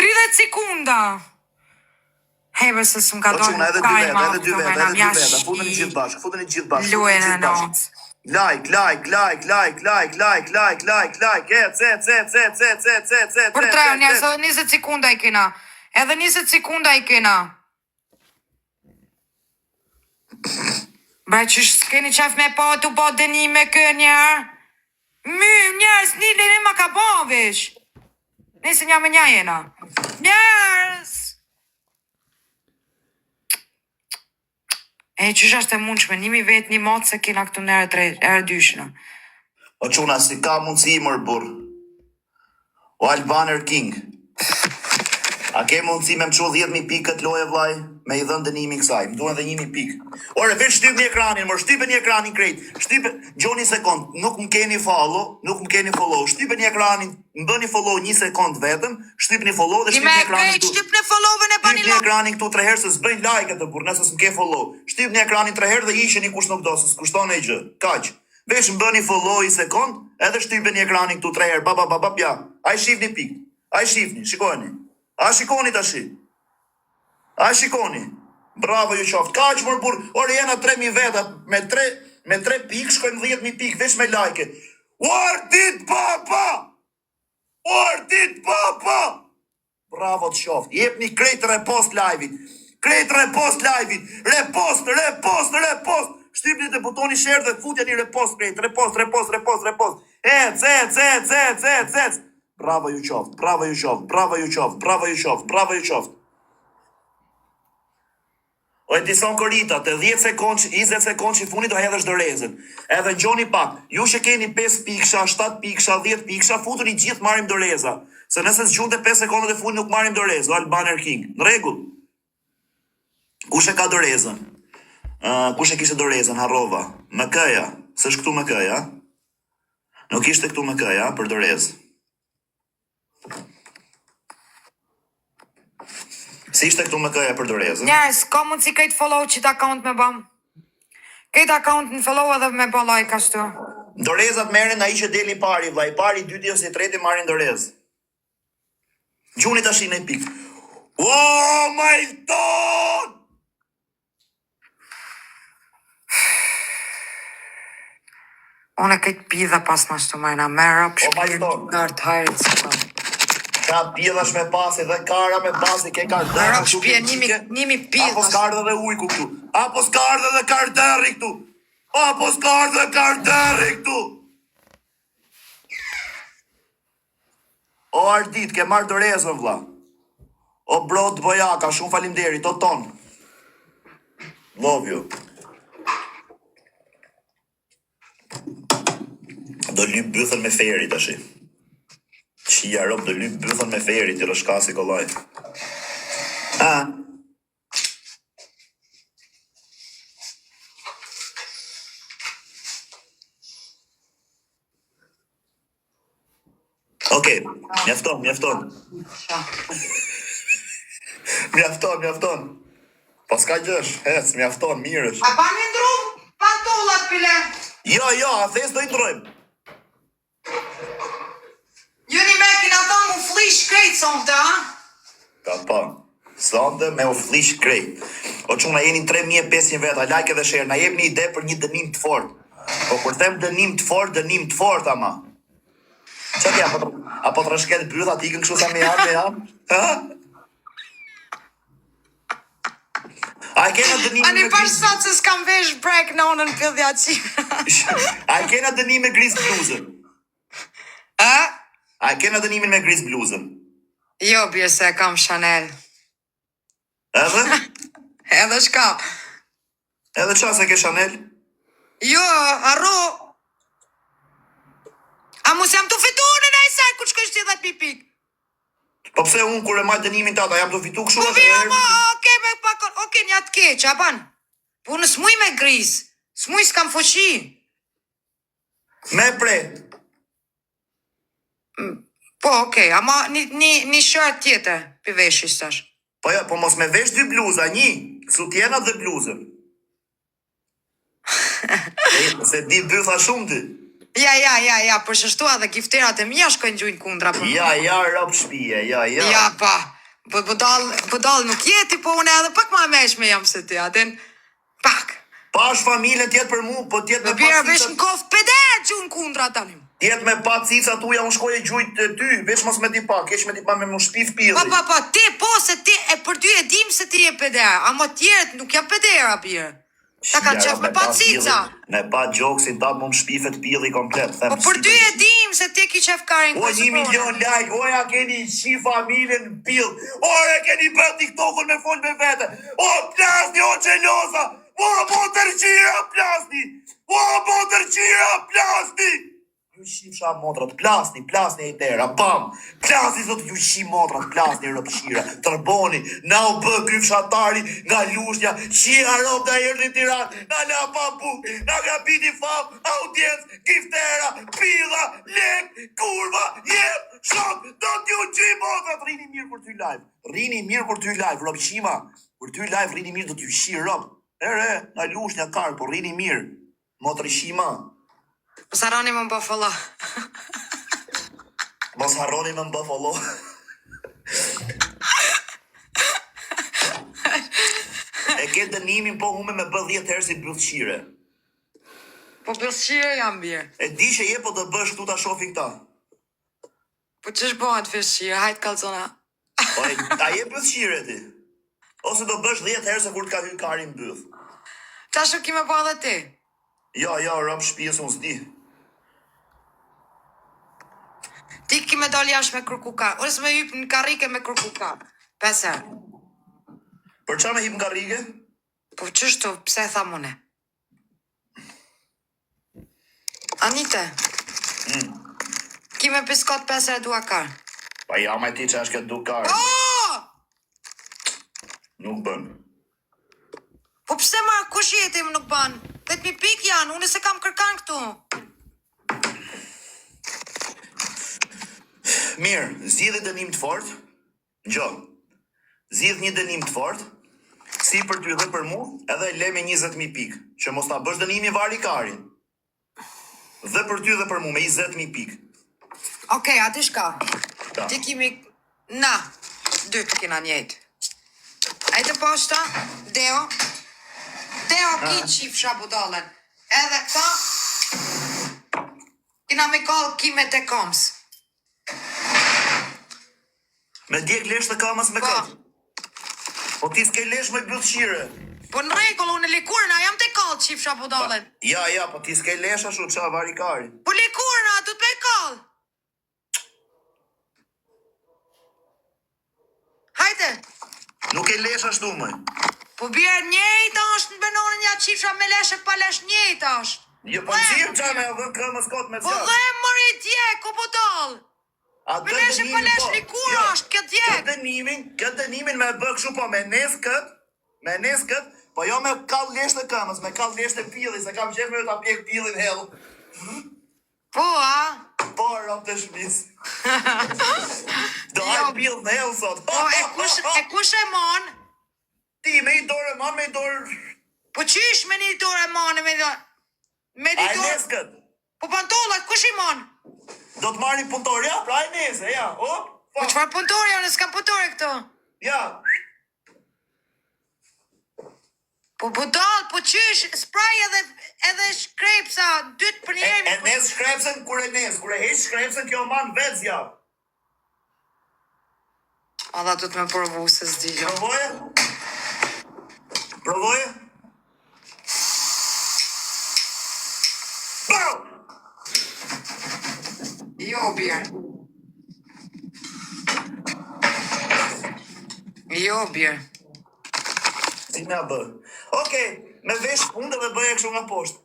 Për 30 sekunda. Hebe se s'm ka dorë edhe 2 vetë, futeni gjithë bashk. Lujen e natë. Like, Për 3, njerës, edhe 20 sekunda i kena. Ba qysh s'keni qef me po t'u po dënime kë njerë? Njerës një lene ma ka po vesh. Nëse një me një jena. Njerës! E qysh është e mundshme, nimi vetë një motë se kina këtu në erë dyshina. O quna, si ka mundësi mërë burë. O Albaner King. A ke mundësi me më qo 10.000 pikë këtë loje vlaj? Me i dhënë dënimi kësaj. Më duhen dhe 1.000 pikë. Ore, veç shtyp një ekranin, mërë shtype një ekranin krejt. Shtype, gjoni sekund, nuk më keni follow, nuk më keni follow. Shtype një ekranin, më bëni follow 1 sekund vetëm, shtyp një follow dhe shtyp një ekranin këtu. Shtyp një follow-ën e bani Shtyp një ekranin këtu 3 herë se s'bëjnë like të burë, nëse s'm ke follow. Shtyp një ekranin 3 herë dhe isheni kush nuk do, se s'kushton e gjë. Kaq. Veç më bëni follow 1 sekund, edhe shtype një ekranin këtu 3 herë, ja. Ai shifni pikë. Ai shifni, shikoni. A shikoni tashi? A shikoni? Bravo ju qoftë. Ka që mërë burë, ore jena 3.000 veta, me 3 pikë, shkojmë 10.000 pikë, veç me like. Ordit papa! Ordit papa! Bravo të qoftë. Jep një krejt repost live-it. Krejt repost live-it. Repost. Shtypni të butoni share dhe futja një repost krejt. Repost. Ec. Bravo ju qoftë. O e dison korita, të 10 sekund, 20 sekund që i funit do hedhësh dorezën. Edhe në gjoni pak, ju që keni 5 piksha, 7 piksha, 10 piksha, futën i gjithë marim doreza. Se nëse s'gjunte 5 sekundet e funit nuk marim dorezë, o Albaner King. Në regull. Kush e ka dorezën? Kush e kishte dorezën, harrova. Më këja, se shkëtu më këja. Nuk ishte këtu më këja, për dorezë. Si ishte këtu më këja për dorezën? Njerës, ka mund si këtë follow që t'akaunt me bam? Këtë akaunt në follow edhe me ba like ashtu. Dorezat merren ai që deli pari, vllai, pari, dyti ose i treti marrin dorezë. Gjuni tash në pikë. Oh my god! Unë e këtë pidha pas në ashtu majna, mera për shpirë në të hajrit së pa. Ka pidhash me pasi dhe kara me pasi, ke karderi. Mera për shpirë, nimi pidhash. Apo s'ka ardhe dhe ujku këtu. Apo s'ka ardhe dhe karderi këtu. O Ardit, ke marrë dorezën vlla. O bro të bojaka, shumë faleminderit, o ton. Love you. Do lyp bythën me feri tashi. Qia rob do lyp bythën me feri, ti rëshkasi kollaj. Okej, mjafton. Mjafton. Pas ka gjësh, mjafton, mirësh. A pa një ndru pantollat pile? Jo, a thes do i ndrojmë. Juni me kina thonë mu flish krejt sonte, ha? Ka pa. Sonte me u flish krejt. O quna jeni 3.500 veta, like edhe share, na jep një ide për një dënim të fort. Po kur them dënim të fort ama. Qa ti, apo të rëshket brytha ti ikën kështu sa me jam? Ha? A e kena dënim A një me pash sot se s'kam vesh break në onën pildhja qime. A e kena dënim me gris bluzën? A e kena dënimin me gris bluzën? Jo, bje se kam Chanel. Edhe? Edhe shka? Edhe qa se ke Chanel? Jo, arro. A mu se jam të fitur në najsaj ku qëkësht ti 10.000 pikë? Po pse unë kur e majtë dënimin tata, jam të fitu këshu? Po vija ma, oke, një atë keq, a ban? Po në s'muj me gris, s'muj s'kam fuqi. Me pre. Po, oke, ama një shërt tjetër, për veshis tash. Po ja, po mos me vesh 2 bluza, një, sutjena dhe bluzën. Se di bytha shumë ti. Ja, për shështua dhe gifterat e mija shkojnë gjujnë kundra. Ja, rap shpije, ja. Ja, pa, bëdal nuk jeti, po unë edhe pak ma meshme jam se ty, atin, pak. Pash familje tjetë për mu, po tjetë me pa cicat. Vesh në kofë peder gjujnë kundra tanim. Tjetë me pa cicat uja, unë shkoj e gjujt të ty, vesh mos me ti pa, kesh me ti pa me më shpif pili. Pa, ti, po, se ti, e për ty e dim se ti e peder, ama tjerët nuk jam peder, apirë. Ta ka qef me pa cica. Me pa gjoksin, ta më shpifet pilli komplet. Po për ty e dim se ti ki qef karin O, 1 milion like, o, ja keni qi familjen në pill. O, ja keni bërë TikTokun me fol me vete. O, plasni, o, qeloza. O, botër qira, plasni. O, botër qira, plasni. Ju shifsha motrat, plasni e tera, bam. Plasni, zot, ju shi motrat, plasni rëpshira. Tërboni, na u bë ky fshatari nga lushnja. Qia rob da erdi Tiran, na la pa buk, na ka piti fam, audiencë, giftera, pilla, lek, kurva, jep, shok, do t'ju qi motrat. Rini mirë për ty live, rini mirë për ty live, rob shima. Për ty live, rini mirë, do t'ju shi rob. Ere, na lushnja karë, por rini mirë. Motri shima. Mos harroni më Buffalo. Mos harroni më Buffalo. E ke dënimin po hume me bë 10 herë si bëllshire. Po bëllshire jam birë. E di që je po të bësh këtu ta shohin këta. Po ç'është bëhet fshire, hajt kalzona. Po a je bëllshire ti? Ose do bësh 10 herë se kur të ka hyrë kari në byll. Tash u kime po edhe ti. Ja, rob shtëpisë unë s'di. Ti kime dal jashtë me kërkuka. Ose me hyp në karrike me kërkuka. 5 herë. Për çfarë me hip në karrige? Po ç'është, pse e tham unë? Anite. Kime piskot 5 herë dua kar. Pa ja me ti që është këtë du kar. Oh! Nuk bën. Po pse ma, kush jeti më nuk ban? 8.000 pik janë, unë se kam kërkan këtu. Mirë, zgjidh dënim të fort. Ngjo. Zgjidh një dënim të fort, si për ty dhe për mu, edhe le me 20.000 pik, që mos ta bësh dënimi vari karin. Dhe për ty dhe për mu me 20.000 pik. Okej, ati shka. Ta. Ti kimi... Na, dy të kina njejtë. Ajte poshta, Deo. Deo ki qifsha budalen. Edhe këta, kina me kallë kime të komës. Me djek lesh të kamës me Po. këtë. Po ti s'ke lesh me bëllshire. Po në rregull, unë likurna, jam të kallë qifsha budalen. Ja, po ti s'ke lesh ashtu qa vari karin. Po likurna, du të me kallë. Hajde. Nuk e lesh ashtu mëj. Po bjerë njejtë është në benonën ja qifra me leshe pa lesh njejtë është. Jo, po qim qa me avë këmës kot me Po qatë. dhe mëri djek, ku po dalë. Me leshe pa lesh likur është, këtë djek. Këtë dënimin me bë kështu po me nes kët, po jo me kall lesh të këmës, me kall lesh të pilli, se kam qef me ta pjek pillin hell. Po, a? Po, rom të shmis. Do hajt pill në hell sot. Po, e kush e mon? Ti, me i dorë, ma me i dorë. Po qysh me një dorë e mon, me një A e dorë? nes kët? Po pantollat, kush i mon? Do të marri punëtor, ja, pra e nese, ja, hop. Po qëfar punëtore, unë s'kam punëtore këto. Ja. Po budal, po qysh, spray edhe shkrepsa, dytë për një E nes shkrepsen kur e nes, kur e heq shkrepsen kjo man vec ja. Allah du të me provu se s'di gjo. Provoje? Bau! Jo, bjerë. Jo, bjerë. Si me a bë. Okej, me vesh fundë dhe bëje kështu nga poshtë.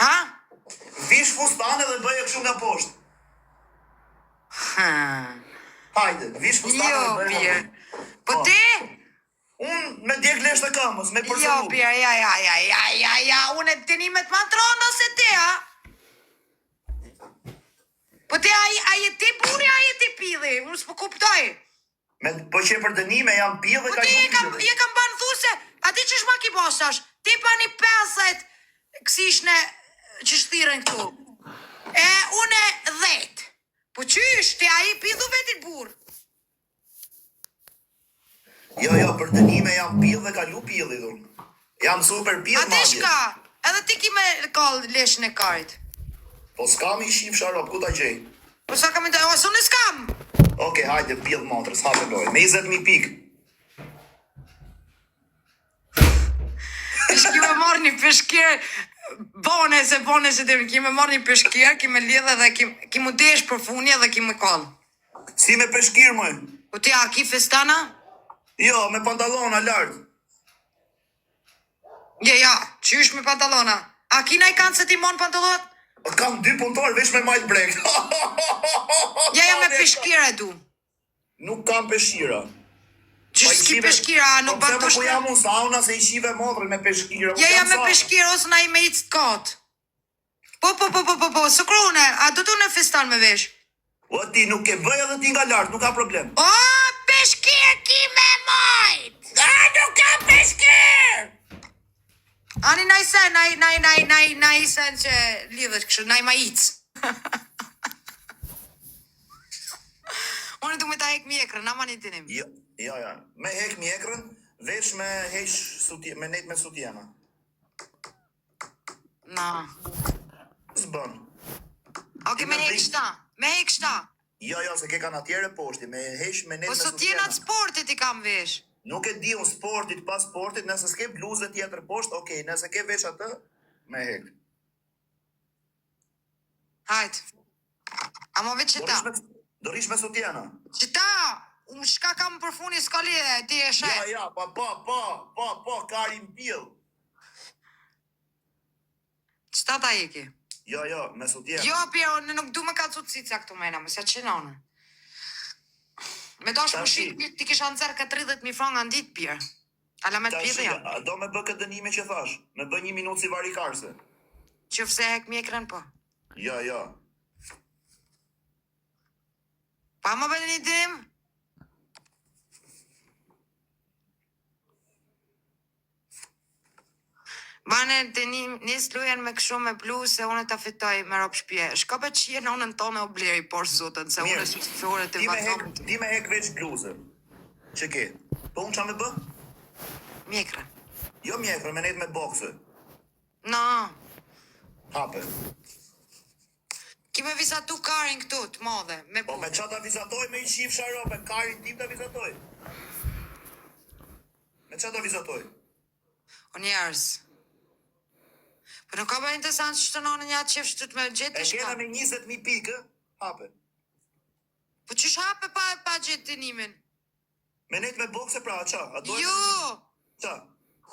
Ha? Vish fustane dhe bëje kështu nga poshtë. Hajde, vish fustane Jo, dhe bëje nga bjerë. poshtë. Po ti? Unë me djek lesh të kamës, me Jo, përsëru. bjerë, ja, unë e dënimet ma tronë ose ti, ha? Po ti, a je ti buri, a je ti pili? Unë s'po kuptoj. Po që për dënime jam pillë dhe Po ka ti shumë je kam banë thuse, a ti qësh ma ki postash? Ti pa një 50 kësishne që shtiren këtu. E une 10. Po qysh, ti a i pidhu vetit burë. Jo, për dënime jam pillë dhe ka lu pillë, dhun. Jam super pillë, A ti shka, edhe ti ki me kallë leshën e karit. Po s'kam i shif sharop, ku ta gjej? Po sa kam e të, ose unë s'kam. Okej, hajde, pillë motrës, hapë lojë. Me 20.000 pikë. Kime marrë një peshkir, bone se kime marrë një peshkir, kime lidhe dhe kime desh për funje dhe kime koll. Si me peshkir, mëj? Po ti a ki festana? Jo, me pantalona lartë. Ja, qysh me pantalona? A kina i kanë se ti mon pantalot? Kam 2 punëtor veç me majt brek. Ja, me peshkira du. Nuk kam peshkira. Qysh s'ki peshkira, nuk ban ban të shkira. Po jam unë sauna se i shive modrën me peshkira. Ja, me peshkira ose na i me icë t'kat. Po, së krone, a do t'u në festan me vesh? O ti nuk ke bëj edhe ti nga lartë, nuk ka problem. O, peshkir ki me majt! A, nuk ka peshkir! Ani na i sen që lidhët kështu, na i ma icë. Unë du me ta hek mjekrën, na ma një tinim. Ja, me hek mjekrën, veç me me net me sutjena. Na. S'bën. Oke, me hek shta. Jo, se ke kanë atjere poshti, me hesh me net me sutjena. Po sutjenat sportit i kam vesh. Nuk e di unë sportit, pas sportit, nëse s'ke bluzë tjetër poshtë, okej, nëse ke veç atë, me hek. Hajt. Amo veç qëta. Do rish me sutjena. Qëta, unë shka kam për funi s'ka lidhe, ti e shef. Ja, pa, karim pil. Qëta ta iki? Jo, me sutjena. Jo, Piero, në nuk du me ka cucica këtu mena, më se qënonë. Me dosh më shikë, ti kisha nëzërë ka 30.000 franga në ditë, Pierre. Ala me të pjede ja. Do me bë këtë dënime që thash, me bë 1 minutë si varikarse. Që fse hek mjekrën po? Ja. Pa më bënë një dim? Bane, të njës lujen me këshu me bluzë se unë ta fitoj me ropë shpje. Shka për që jenë onën tonë o bleri, por zotën, se unë e sufore të vatonë. Ti me hek veç bluzë. Që ke? Po unë qa me bë? Mjekra. Jo mjekra, me nejtë me boxe. Na. Hape. Ki me vizatu karin këtu të modhe, me Po me qa ta vizatoj me i shif sharo, me karin tim ta vizatoj. Me qa ta vizatoj? O njerës. Po nuk ka bërë interesant që të nonë një atë qef shtut me gjithë e kena me 20.000 pikë, hape. Po qësh hape pa gjithë dënimin? Me nejtë me boxe pra, qa? Jo! Qa?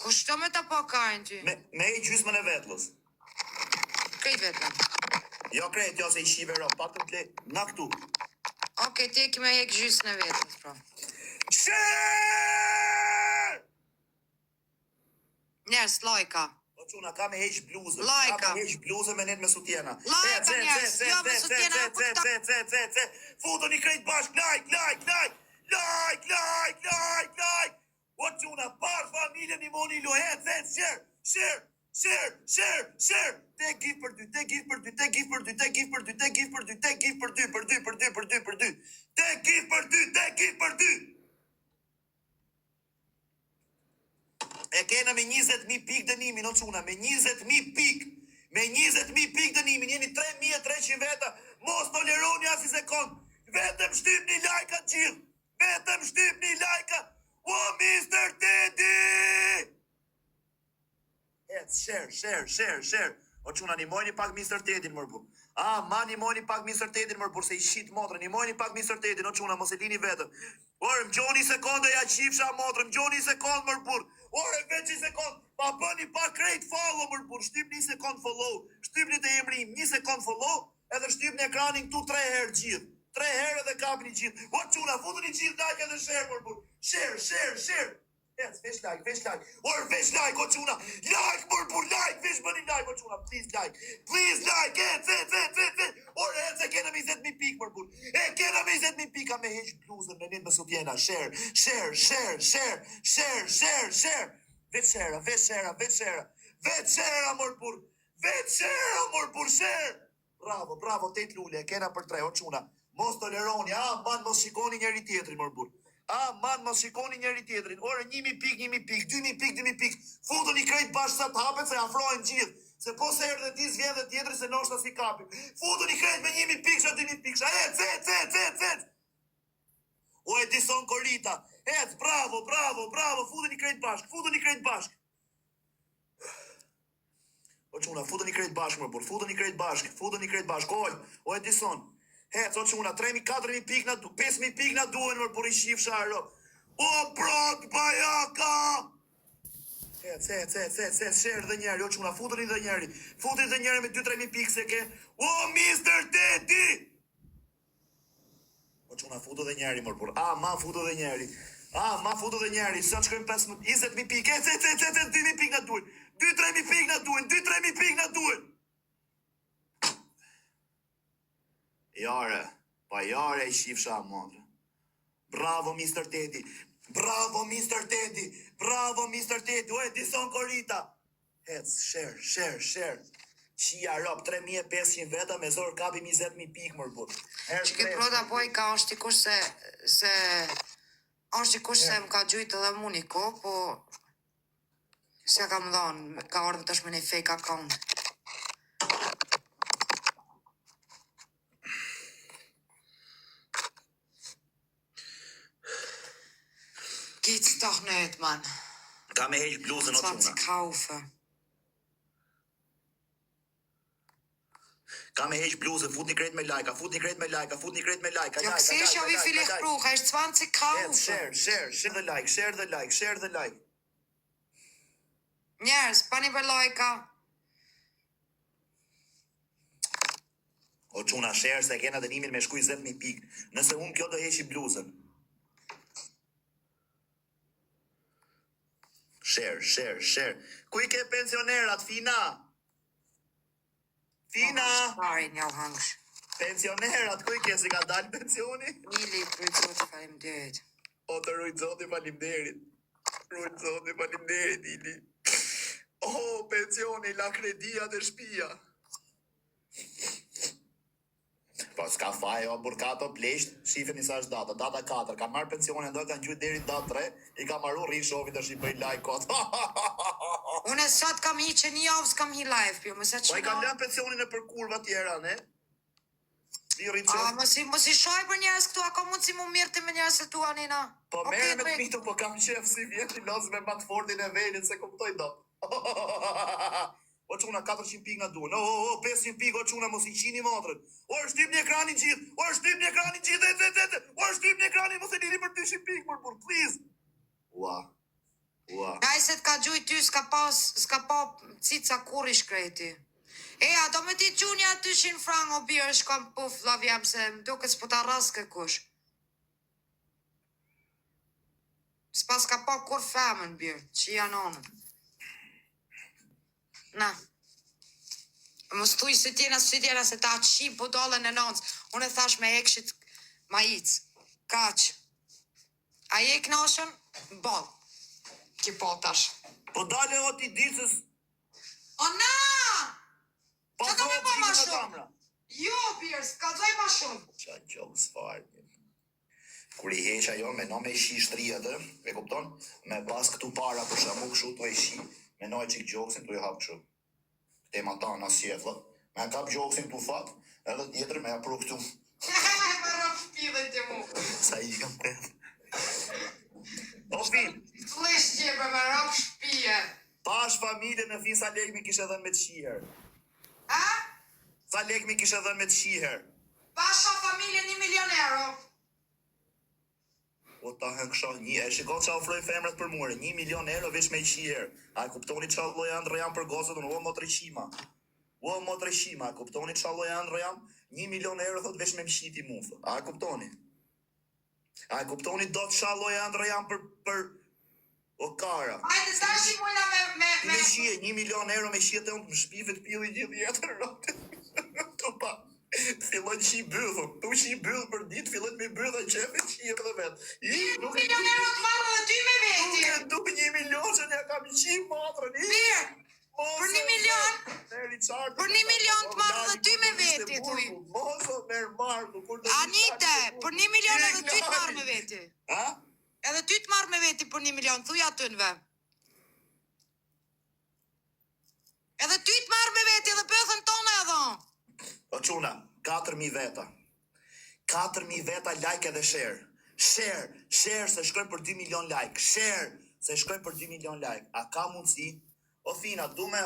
Kushto me ta po karin ty? Me i gjysmën e vetlës. Krejt vetën. Jo krejt, jo se i shive ro, pak të tle, na këtu. Oke, ti e kime e gjysmën e vetlës, pra. Shërë! Njerës, lojka. O quna, ka me heq bluzë. Lajka. Ka me heq bluzë me net me sutjena. Lajka njerës, jo me sutjena. Futu një krejt bashk, like. O quna, par familje një moni lohet, shërë. Te gif për dy. Te gif për dy. E kena me 20.000 pikë dënimin, o quna, me 20.000 pikë. Me 20.000 pikë dënimin, jeni 3.300 veta, mos toleroni as i sekund. Vetëm shtyp një lajka gjithë. O, Mr. Teddy! Share. O quna, një mojni pak Mr. Teddy në mërbur. Një mojni pak Mr. Teddy në mërbur, se i shqit motrën. Një mojni pak Mr. Teddy, o quna, mos e lini vetëm. Orë, më gjoni sekonde ja qifsha motrën, më gjoni sekond mërbur. Orë, veç një sekond, pa bëni pa krejt follow mërbur. Shtyp një sekond follow, shtyp një të emrim, 1 sekond follow, edhe shtyp një ekranin këtu 3 herë gjithë. 3 herë edhe kapin një gjithë. O quna, futu një gjithë like edhe share mërbur. Share. Veç like. Orë, veç like, o quna. Like, mërbur, like, veç bëni like, o quna. Please like, Orë, se kena me 20.000 pikë, mërbur. Kena me 20.000 pika me heq bluzën, me njën me sutjena. Share. Veç share, mërbur. Share. Bravo, tet lule, kena për 3, o quna. Mos toleroni, mos shikoni njëri tjetrin, mërbur. Mos shikoni njëri tjetrin. Ore, 1.000 pikë, 2.000 pikë. Futu një krejt bashkë sa të hapet, se afrojnë gjithë. Se po se herë dhe ti s'vjen dhe tjetëri se noshta si kapim. Futu një krejt me 1.000 pikë, 2.000 pikë. Ec. O, Edison Korita. Ec, bravo. Futu një krejt bashkë. O çuna, futeni krejt bashkë më burr, futeni krejt bashkë, o Edison. Hec, o çuna, 3.000, 4.000 pikë na 5.000 pikë na duhen më burr i shifsha ro. O brok bajaka! Hec, share dhe njeri, o çuna, futeni dhe njeri. Futeni dhe njeri me 2-3.000 pikë se ke. O Mr. Teddy! O çuna, futu dhe njeri më burr. Futu dhe njeri. Sa shkojmë 20.000 pikë. 2.000 pikë na duhen. 2-3.000 pikë na duhen. Jare i shifsha mondre. Bravo Mr. Teddy. O Edison Korita. Hec, share. Qia rob 3.500 veta me zor kapi 20.000 pikë më burr. Që këtë prota boj ka është dikush se është dikush se më ka gjujtë edhe mu një ko, po se ka më dhonë, ka ardhë të shme një fake account. Kitë toch nëjtë, man. Ka me heq bluzën o Ca të çuna. kaufe. Ka me heq bluzën, futni krejt me lajka. Jo kësi isha vi filih pruka, ishtë cvanë që kaufe. Share dhe like. Njerës, pa një për lajka. O çuna, share se kena dënimin me shkuj 20.000 pikë. Nëse unë kjo do heqi bluzën. Share. Ku i ke pensionerat, Fina? Pari një hangsh. Pensionerat, ku i ke si ka dalë pensioni? Mili, rujtë falim dyrit. O të rujtë zoti faleminderit. Ili. O, pensioni, la kredia dhe shpia. Po, s'ka faj, o, burkato plesht, shifën i sa është data. Data 4, ka marrë pensionin, do kanë gjujtë deri datë 3, i ka marru rrinë shovin të shqipëj like kot. Une sot kam hi që një javë s'kam hi live, pjo, mëse që Po, i ka lënë pensionin e për kurva tjera, ne? Mos i shoj për njerës këtu, ako mund si mu mirë të me njerës e tua nina. Po merë me të mitu, po kam qef si vjeti lozë me Matfordin e Velit, se kuptoj do. O çuna 400 pikë na duhen. O 500 pikë, o çuna mos i qini motrën. O shtypni ekranin gjithë. O shtypni ekranin, mos e lini për 200 pikë për burr, please. Ua. Kaj se t'ka gjuj ty, s'ka pa cica kur i shkreti. Eja, do me ti qunja 200 frank o birë shkom puf, lavjem se më duke s'po ta ras kush. S'pas ka pa kur femën birë, që janë onën. Na. Më stuj se tjena se ta qim po dollën e nënës. Unë e thash me ekshit ma ic. Kaq. A je knashën? Ball. Ki po tash. Po dale o ti disës. O na! Po Që ka me po ma shumë? kamera. Jo, Piers, ka zoj ma shumë. Qa gjokë s'farë. Kur i heqa jo, me no me shi shtria dhe, e kupton? Me pas këtu para për shamu këshu të e shi, me no e qik gjokësin të i hap këshu. Tema ta në sjefla. Me kap gjokësin të fat, edhe tjetër me apru këtu. Me rap shpidhe të mu. Sa i kam për. O fin, Flesh qepe me rap shpije. pash familje në fin sa lek mi kishe dhenë me të shiher. A? Sa lek mi kishe dhenë me të shiher. Pasha familje 1 milion euro. O ta hën kësha e shiko qa ofroj femrat për mure, 1 milion euro vesh me i shiher. A e kuptoni qa lojan rëjam për gozët, unë o më të rishima, a kuptoni qa lojan rëjam, 1 milion euro thot vesh me më shiti mufë. A e kuptoni? A e kuptoni do të qa lojan rëjam për o kara. Ajde, tash i mujna Me shie, 1 milion euro me shie të unë të shpive të pili gjithë jetër rote. Të pa. Fillon që i bëllë, tu që i bëllë për ditë, fillon me bëllë dhe qefe që i edhe vetë. 1 milion euro të marrë dhe ty me veti. Du 1 milion që nja kam qi matrën. Mirë, për 1 milion, për 1 milion të marrë dhe ty me veti, thuj. Moso merë marrë, Anite, për 1 milion edhe ty të marrë me veti. Ha? Edhe ty të marrë me veti për 1 milion, thuj atynve. Edhe ty të marrë me veti edhe pëthën tonë edhe. O quna, 4.000 veta. 4.000 veta like edhe share. Share se shkojnë për 2 milion like. Share se shkojnë për 2 milion like. A ka mundësi? O fina, du me